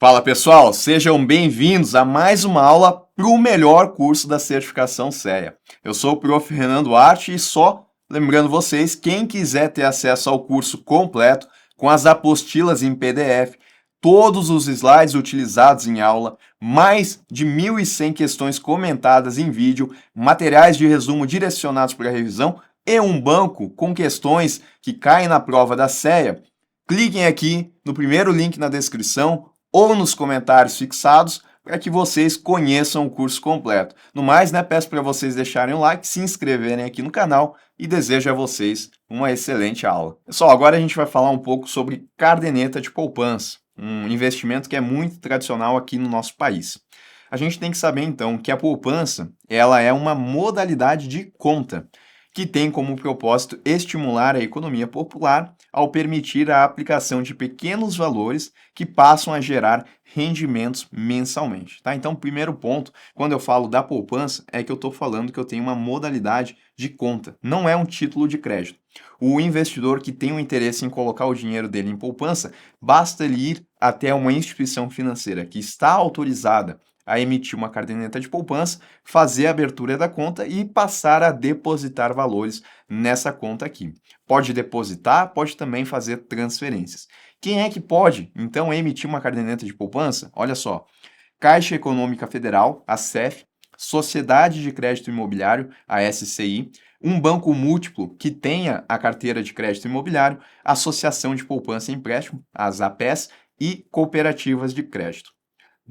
Fala pessoal, sejam bem-vindos a mais uma aula para o melhor curso da certificação CEA. Eu sou o Prof. Renan Duarte e só lembrando vocês, quem quiser ter acesso ao curso completo, com as apostilas em PDF, todos os slides utilizados em aula, mais de 1.100 questões comentadas em vídeo, materiais de resumo direcionados para a revisão e um banco com questões que caem na prova da CEA, cliquem aqui no primeiro link na descrição ou nos comentários fixados para que vocês conheçam o curso completo. No mais, peço para vocês deixarem o like, se inscreverem aqui no canal e desejo a vocês uma excelente aula. Pessoal, agora a gente vai falar um pouco sobre caderneta de poupança, um investimento que é muito tradicional aqui no nosso país. A gente tem que saber então que a poupança, ela é uma modalidade de conta que tem como propósito estimular a economia popular ao permitir a aplicação de pequenos valores que passam a gerar rendimentos mensalmente, tá? Então, primeiro ponto, quando eu falo da poupança, é que eu estou falando que eu tenho uma modalidade de conta, não é um título de crédito. O investidor que tem o interesse em colocar o dinheiro dele em poupança, basta ele ir até uma instituição financeira que está autorizada a emitir uma caderneta de poupança, fazer a abertura da conta e passar a depositar valores nessa conta aqui. Pode depositar, pode também fazer transferências. Quem é que pode, então, emitir uma caderneta de poupança? Olha só, Caixa Econômica Federal, a CEF, Sociedade de Crédito Imobiliário, a SCI, um banco múltiplo que tenha a carteira de crédito imobiliário, Associação de Poupança e Empréstimo, as APEs, e cooperativas de crédito.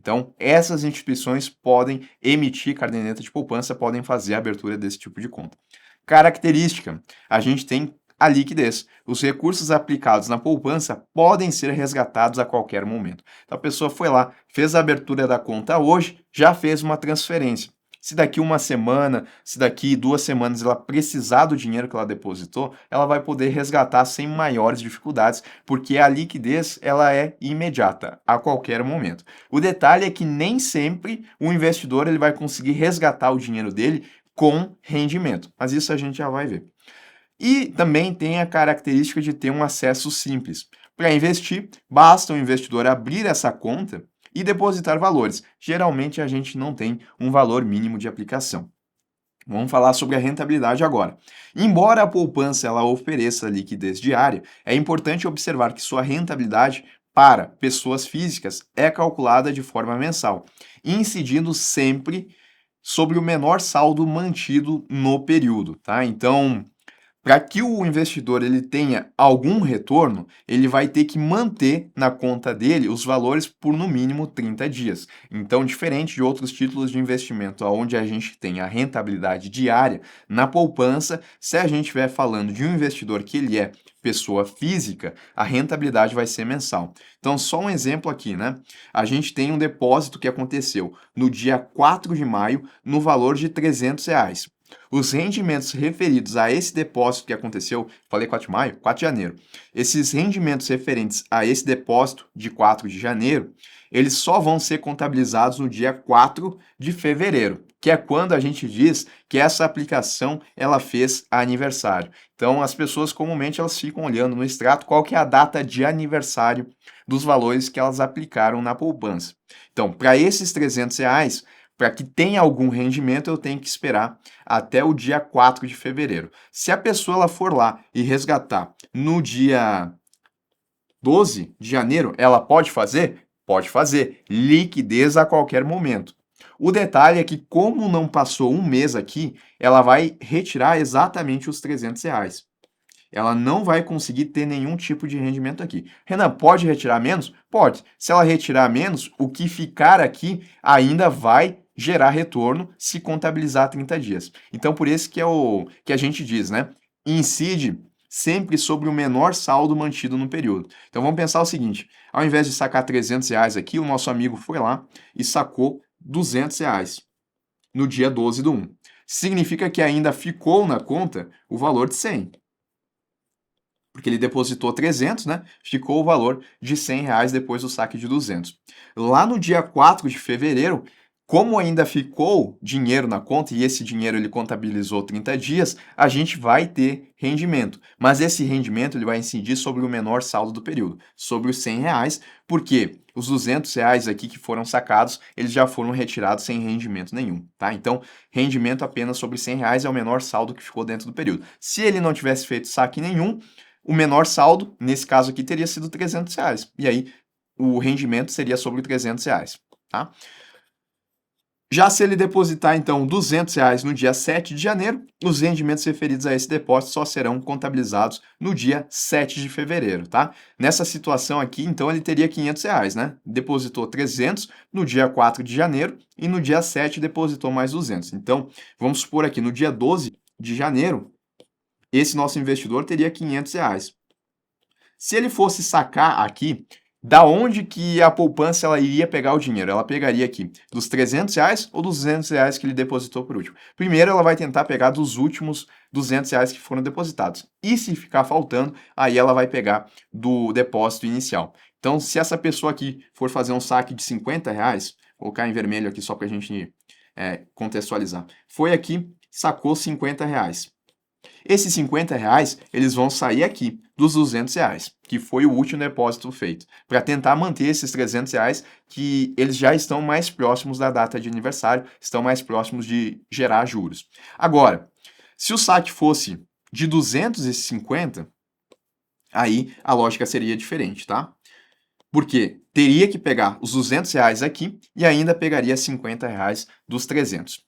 Então, essas instituições podem emitir caderneta de poupança, podem fazer a abertura desse tipo de conta. Característica: a gente tem a liquidez. Os recursos aplicados na poupança podem ser resgatados a qualquer momento. Então, a pessoa foi lá, fez a abertura da conta hoje, já fez uma transferência. Se daqui uma semana, se daqui 2 semanas ela precisar do dinheiro que ela depositou, ela vai poder resgatar sem maiores dificuldades, porque a liquidez ela é imediata, a qualquer momento. O detalhe é que nem sempre o investidor ele vai conseguir resgatar o dinheiro dele com rendimento, mas isso a gente já vai ver. E também tem a característica de ter um acesso simples. Para investir, basta o investidor abrir essa conta e depositar valores. Geralmente a gente não tem um valor mínimo de aplicação. Vamos falar sobre a rentabilidade agora. Embora a poupança ela ofereça liquidez diária, é importante observar que sua rentabilidade para pessoas físicas é calculada de forma mensal, incidindo sempre sobre o menor saldo mantido no período, tá? Então, para que o investidor ele tenha algum retorno, ele vai ter que manter na conta dele os valores por no mínimo 30 dias. Então, diferente de outros títulos de investimento onde a gente tem a rentabilidade diária, na poupança, se a gente estiver falando de um investidor que ele é pessoa física, a rentabilidade vai ser mensal. Então, só um exemplo aqui, A gente tem um depósito que aconteceu no dia 4 de maio no valor de R$ 300. Os rendimentos referidos a esse depósito que aconteceu, falei 4 de maio? 4 de janeiro. Esses rendimentos referentes a esse depósito de 4 de janeiro, eles só vão ser contabilizados no dia 4 de fevereiro, que é quando a gente diz que essa aplicação ela fez aniversário. Então, as pessoas comumente elas ficam olhando no extrato qual que é a data de aniversário dos valores que elas aplicaram na poupança. Então, para esses R$ 300, para que tenha algum rendimento, eu tenho que esperar até o dia 4 de fevereiro. Se a pessoa ela for lá e resgatar no dia 12 de janeiro, ela pode fazer? Pode fazer. Liquidez a qualquer momento. O detalhe é que, como não passou um mês aqui, ela vai retirar exatamente os R$ 300. Ela não vai conseguir ter nenhum tipo de rendimento aqui. Renan, pode retirar menos? Pode. Se ela retirar menos, o que ficar aqui ainda vai gerar retorno se contabilizar 30 dias. Então, por isso que é o que a gente diz, Incide sempre sobre o menor saldo mantido no período. Então, vamos pensar o seguinte, ao invés de sacar R$ 300 aqui, o nosso amigo foi lá e sacou R$ 200 no dia 12/1. Significa que ainda ficou na conta o valor de 100. Porque ele depositou 300, Ficou o valor de R$ 100 depois do saque de 200. Lá no dia 4 de fevereiro, Como ainda ficou dinheiro na conta e esse dinheiro ele contabilizou 30 dias, a gente vai ter rendimento. Mas esse rendimento ele vai incidir sobre o menor saldo do período, sobre os R$ 100, porque os R$ 200 aqui que foram sacados, eles já foram retirados sem rendimento nenhum, tá? Então, rendimento apenas sobre R$ 100 é o menor saldo que ficou dentro do período. Se ele não tivesse feito saque nenhum, o menor saldo, nesse caso aqui, teria sido R$ 300. E aí, o rendimento seria sobre R$ 300, tá? Já se ele depositar, então, R$ 200 no dia 7 de janeiro, os rendimentos referidos a esse depósito só serão contabilizados no dia 7 de fevereiro, tá? Nessa situação aqui, então, ele teria R$ 500, né? Depositou 300 no dia 4 de janeiro e no dia 7 depositou mais 200. Então, vamos supor aqui, no dia 12 de janeiro, esse nosso investidor teria R$ 500. Se ele fosse sacar aqui, da onde que a poupança ela iria pegar o dinheiro? Ela pegaria aqui dos R$ 300 ou dos R$ 200 que ele depositou por último? Primeiro, ela vai tentar pegar dos últimos R$ 200 que foram depositados. E se ficar faltando, aí ela vai pegar do depósito inicial. Então, se essa pessoa aqui for fazer um saque de R$ 50, vou colocar em vermelho aqui só para a gente contextualizar. Foi aqui, sacou R$ 50. Esses R$ 50, eles vão sair aqui dos R$ 200, que foi o último depósito feito, para tentar manter esses R$ 300 que eles já estão mais próximos da data de aniversário, estão mais próximos de gerar juros. Agora, se o saque fosse de 250, aí a lógica seria diferente, tá? Porque teria que pegar os R$ 200 aqui e ainda pegaria R$ 50 dos 300.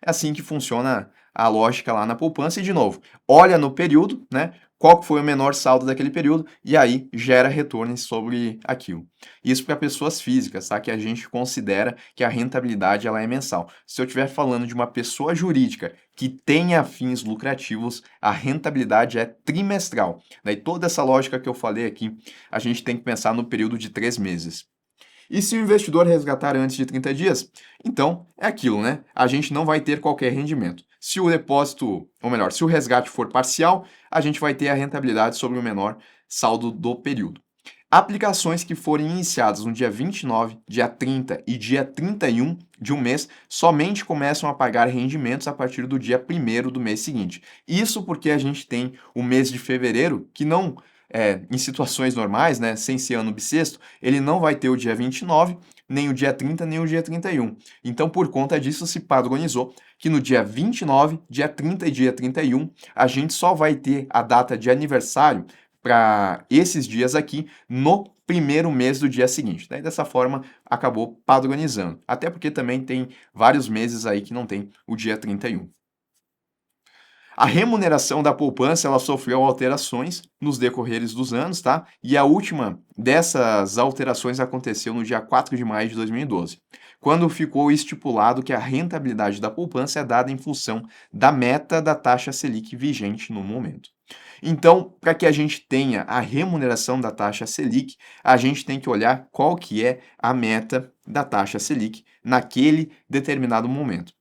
É assim que funciona a lógica lá na poupança. E, de novo, olha no período, né? Qual que foi o menor saldo daquele período e aí gera retorno sobre aquilo. Isso para pessoas físicas, tá? Que a gente considera que a rentabilidade ela é mensal. Se eu estiver falando de uma pessoa jurídica que tenha fins lucrativos, a rentabilidade é trimestral. Daí toda essa lógica que eu falei aqui, a gente tem que pensar no período de 3 meses. E se o investidor resgatar antes de 30 dias, então é aquilo, né? A gente não vai ter qualquer rendimento. Se o depósito, ou melhor, se o resgate for parcial, a gente vai ter a rentabilidade sobre o menor saldo do período. Aplicações que forem iniciadas no dia 29, dia 30 e dia 31 de um mês somente começam a pagar rendimentos a partir do dia 1º do mês seguinte. Isso porque a gente tem o mês de fevereiro que não em situações normais, né, sem ser ano bissexto, ele não vai ter o dia 29, nem o dia 30, nem o dia 31. Então, por conta disso, se padronizou que no dia 29, dia 30 e dia 31, a gente só vai ter a data de aniversário para esses dias aqui no primeiro mês do dia seguinte. Daí, dessa forma, acabou padronizando. Até porque também tem vários meses aí que não tem o dia 31. A remuneração da poupança ela sofreu alterações nos decorreres dos anos, tá? E a última dessas alterações aconteceu no dia 4 de maio de 2012, quando ficou estipulado que a rentabilidade da poupança é dada em função da meta da taxa Selic vigente no momento. Então, para que a gente tenha a remuneração da taxa Selic, a gente tem que olhar qual que é a meta da taxa Selic naquele determinado momento.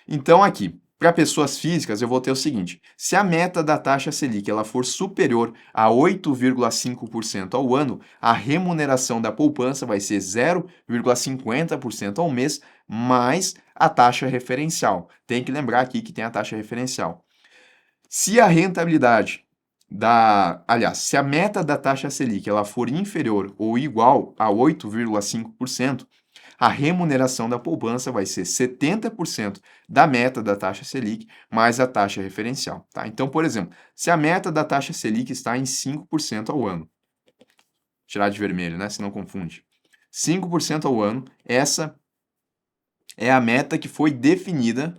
Então, aqui, para pessoas físicas, eu vou ter o seguinte: se a meta da taxa Selic ela for superior a 8,5% ao ano, a remuneração da poupança vai ser 0,50% ao mês, mais a taxa referencial. Tem que lembrar aqui que tem a taxa referencial. Se a rentabilidade se a meta da taxa Selic ela for inferior ou igual a 8,5%, a remuneração da poupança vai ser 70% da meta da taxa Selic mais a taxa referencial, tá? Então, por exemplo, se a meta da taxa Selic está em 5% ao ano, tirar de vermelho, né? Se não confunde. 5% ao ano, essa é a meta que foi definida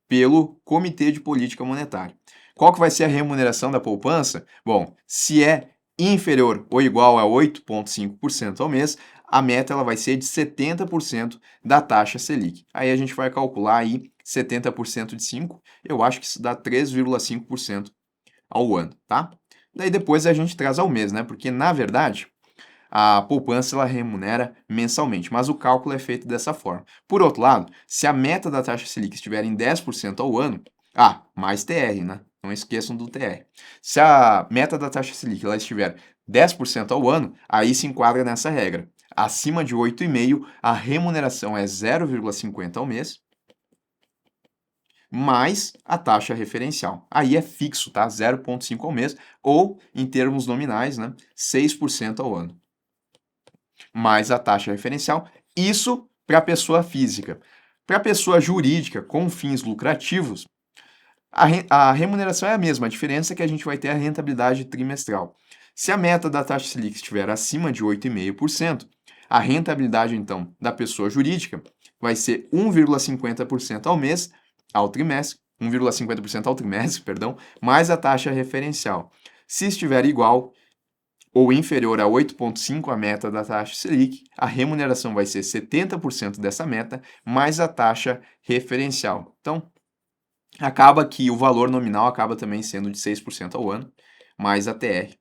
pelo Comitê de Política Monetária. Qual que vai ser a remuneração da poupança? Bom, se é inferior ou igual a 8,5% ao mês, a meta ela vai ser de 70% da taxa Selic. Aí a gente vai calcular aí 70% de 5, eu acho que isso dá 3,5% ao ano, tá? Daí depois a gente traz ao mês, né? Porque na verdade, a poupança ela remunera mensalmente, mas o cálculo é feito dessa forma. Por outro lado, se a meta da taxa Selic estiver em 10% ao ano, mais TR, né? Não esqueçam do TR. Se a meta da taxa Selic ela estiver 10% ao ano, aí se enquadra nessa regra. Acima de 8,5, a remuneração é 0,50 ao mês, mais a taxa referencial. Aí é fixo, tá? 0,5 ao mês, ou, em termos nominais, né, 6% ao ano. Mais a taxa referencial, isso para a pessoa física. Para a pessoa jurídica com fins lucrativos, a remuneração é a mesma, a diferença é que a gente vai ter a rentabilidade trimestral. Se a meta da taxa Selic estiver acima de 8,5%, a rentabilidade, então, da pessoa jurídica vai ser 1,50% ao mês, ao trimestre, 1,50% ao trimestre, perdão, mais a taxa referencial. Se estiver igual ou inferior a 8,5 a meta da taxa Selic, a remuneração vai ser 70% dessa meta, mais a taxa referencial. Então, acaba que o valor nominal acaba também sendo de 6% ao ano, mais a TR,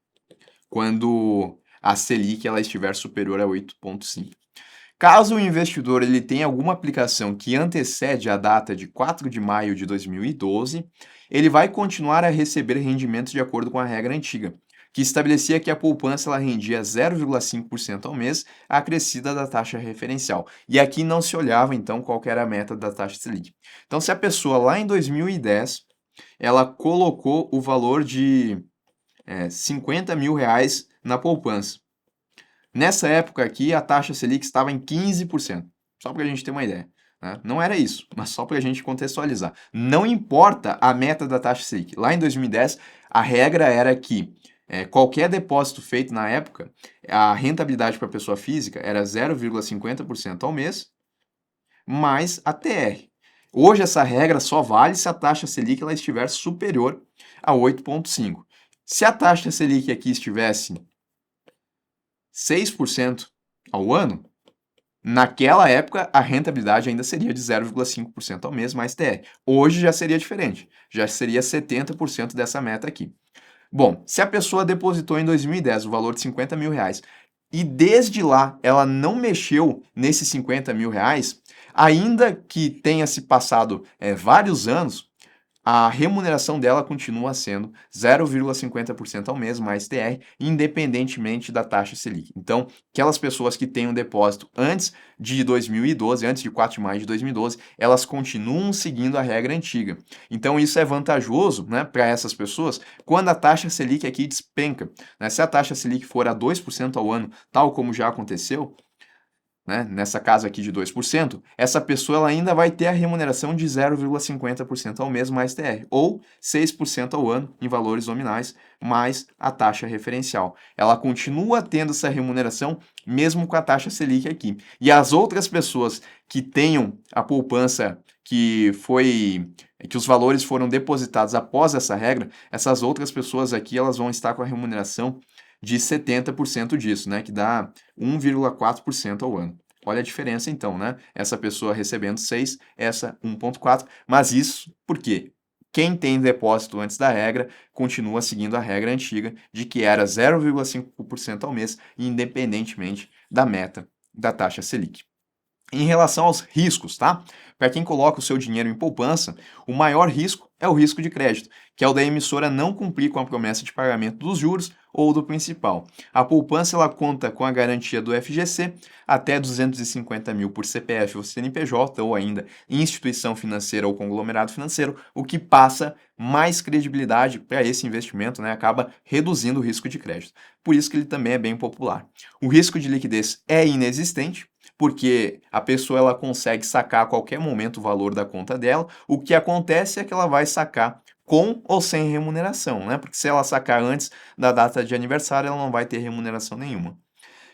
quando a Selic ela estiver superior a 8,5. Caso o investidor ele tenha alguma aplicação que antecede a data de 4 de maio de 2012, ele vai continuar a receber rendimentos de acordo com a regra antiga, que estabelecia que a poupança ela rendia 0,5% ao mês, acrescida da taxa referencial. E aqui não se olhava, então, qual que era a meta da taxa Selic. Então, se a pessoa lá em 2010, ela colocou o valor de 50 mil reais na poupança. Nessa época aqui, a taxa Selic estava em 15%, só para a gente ter uma ideia. Né? Não era isso, mas só para a gente contextualizar. Não importa a meta da taxa Selic. Lá em 2010, a regra era que qualquer depósito feito na época, a rentabilidade para a pessoa física era 0,50% ao mês, mais a TR. Hoje essa regra só vale se a taxa Selic ela estiver superior a 8,5. Se a taxa Selic aqui estivesse 6% ao ano, naquela época a rentabilidade ainda seria de 0,5% ao mês mais TR. Hoje já seria diferente, já seria 70% dessa meta aqui. Bom, se a pessoa depositou em 2010 o valor de 50 mil reais e desde lá ela não mexeu nesses 50 mil reais, ainda que tenha se passado vários anos, a remuneração dela continua sendo 0,50% ao mês mais TR, independentemente da taxa Selic. Então, aquelas pessoas que têm um depósito antes de 2012, antes de 4 de maio de 2012, elas continuam seguindo a regra antiga. Então, isso é vantajoso, né, para essas pessoas quando a taxa Selic aqui despenca. Né? Se a taxa Selic for a 2% ao ano, tal como já aconteceu, né, nessa casa aqui de 2%, essa pessoa ela ainda vai ter a remuneração de 0,50% ao mês mais TR, ou 6% ao ano em valores nominais, mais a taxa referencial. Ela continua tendo essa remuneração mesmo com a taxa Selic aqui. E as outras pessoas que tenham a poupança que os valores foram depositados após essa regra, essas outras pessoas aqui elas vão estar com a remuneração de 70% disso, né, que dá 1,4% ao ano. Olha a diferença então, né? Essa pessoa recebendo 6, essa 1,4, mas isso por quê? Quem tem depósito antes da regra continua seguindo a regra antiga de que era 0,5% ao mês, independentemente da meta da taxa Selic. Em relação aos riscos, tá? Para quem coloca o seu dinheiro em poupança, o maior risco é o risco de crédito, que é o da emissora não cumprir com a promessa de pagamento dos juros ou do principal. A poupança ela conta com a garantia do FGC até 250 mil por CPF ou CNPJ ou ainda instituição financeira ou conglomerado financeiro, o que passa mais credibilidade para esse investimento, né? Acaba reduzindo o risco de crédito. Por isso que ele também é bem popular. O risco de liquidez é inexistente, porque a pessoa ela consegue sacar a qualquer momento o valor da conta dela. O que acontece é que ela vai sacar com ou sem remuneração, né? Porque se ela sacar antes da data de aniversário, ela não vai ter remuneração nenhuma.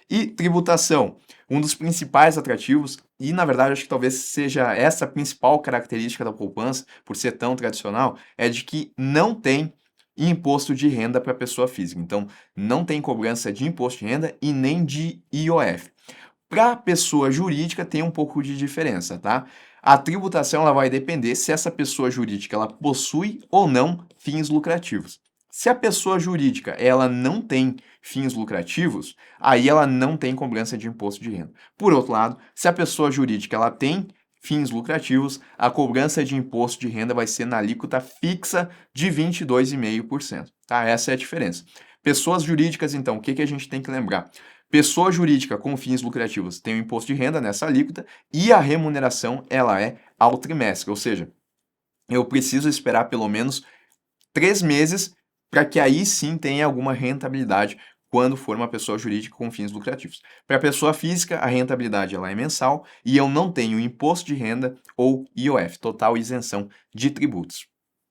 E tributação, um dos principais atrativos, e na verdade acho que talvez seja essa a principal característica da poupança, por ser tão tradicional, é de que não tem imposto de renda para a pessoa física. Então, não tem cobrança de imposto de renda e nem de IOF. Para a pessoa jurídica tem um pouco de diferença, tá? A tributação ela vai depender se essa pessoa jurídica ela possui ou não fins lucrativos. Se a pessoa jurídica ela não tem fins lucrativos, aí ela não tem cobrança de imposto de renda. Por outro lado, se a pessoa jurídica ela tem fins lucrativos, a cobrança de imposto de renda vai ser na alíquota fixa de 22,5%. Tá? Essa é a diferença. Pessoas jurídicas, então, o que a gente tem que lembrar? Pessoa jurídica com fins lucrativos tem o imposto de renda nessa alíquota e a remuneração ela é ao trimestre, ou seja, eu preciso esperar pelo menos 3 meses para que aí sim tenha alguma rentabilidade quando for uma pessoa jurídica com fins lucrativos. Para a pessoa física, a rentabilidade ela é mensal e eu não tenho imposto de renda ou IOF, total isenção de tributos.